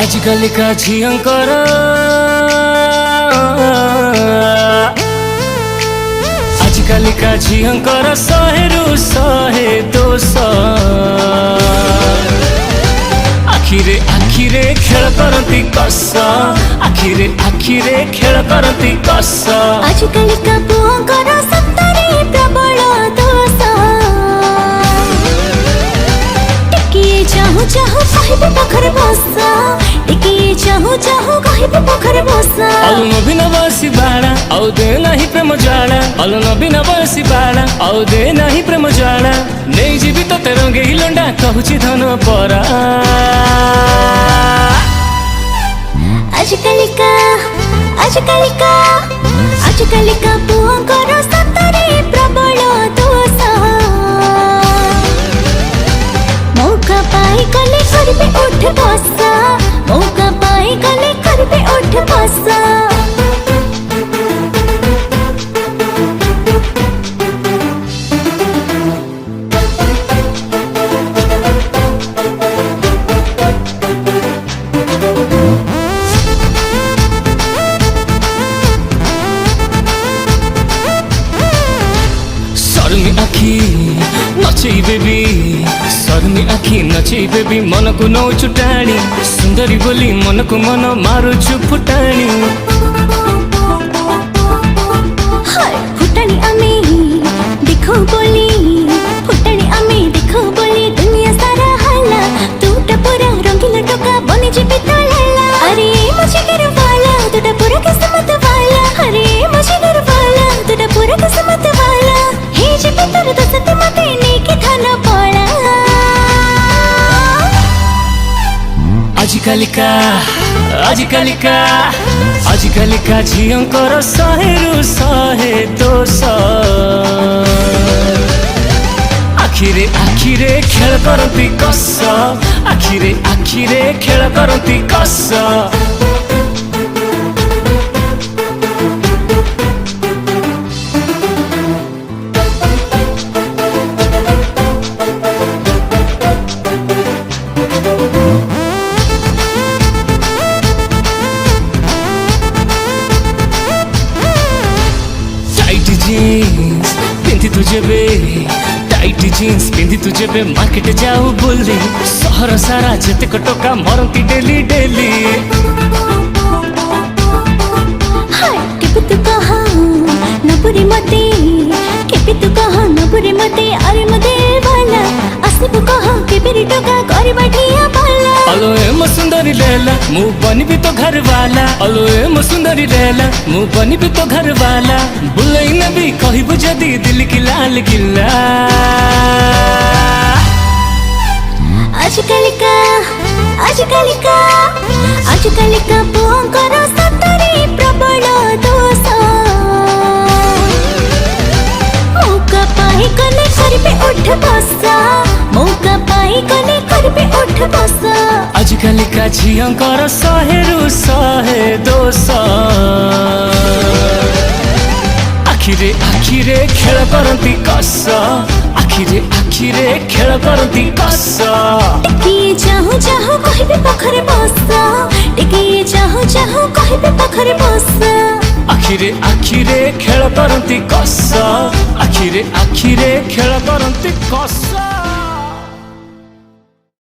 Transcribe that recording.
आजिकल का झियंकर आजिकल का झियंकर 100 रु 100 आखिरे आखिरे खेल करती कस आखिरे आखिरे खेल करती कस आजिकल का पुअंकर सत्तरे प्रबल दोष टिकिए चाहू चाहू कहबे पाखरे बस टिकिए चाहू चाहू कहबे पाखरे बस अल नबीन बसी बाड़ा औ दे नहीं प्रेम ज्वाला अल नबीन बसी बाड़ा औ दे नहीं प्रेम ज्वाला नहीं जीवी तो रंगे लंडा कहूची धन परा आजिकल का पुअंकर सत्तरे प्रबल दोष मौका पाई गले करबे उठ बस मौका पाई गले करबे उठ बस नचई बेबी सरमी आखी नचई बेबी मन को नौ चुटाणी सुंदरी बोली मन को मन मारुछु फुटाणी फुटाणी आमे देखो बोली फुटाणी आमे देखो बोली दुनिया सारा हाला तूटा पूरा रंगीला टोका बने जीबी तोला अरे मुझे घर वाला तूटा पूरा किस्मत वाला अरे मुझे घर वाला तूटा पूरा किस्मत वाला हे जीबी तोर दसत मते नेकी थाना पड़ा आजिकल का झियंकर 100 रु 100 आखिरे आखिरे खेल करती कस आखिरे आखिरे खेल करती कस जीन्स पिंधि तुझे बे टाइट जीन्स पिंधि तुझे बे मार्केट जाऊ बोली सहर सारा जेते टोका मरती डेली डेली केबे तू कहा नबुरी मते केबे तू कहा नबुरी मते अरे मते वाला आसिबु कहा केबे री टोका करे बाठिया वाला अलो ए म सुंदरी लेला मु बनी भी तो घर वाला अलो ए म सुंदरी लेला मु बनी भी तो घर वाला बुलई न भी कहबु जदी दिल की लाल किला आजिकल का पुअंकर सत्तरे प्रबल दोष मौका पाई गले करबे उठ बस मौका पाई गले करबे उठ बस आजिकल का झियंकर 100 रु 100 आखिरे आखिरे खेल करती कस आखिरे आखिरे खेल करती कस टिकिए चाहू चाहू कहबे पाखरे बस टिकिए चाहू चाहू कहबे पाखरे बस आखिरे आखिरे खेल करती कस आखिरे आखिरे खेल करती कस।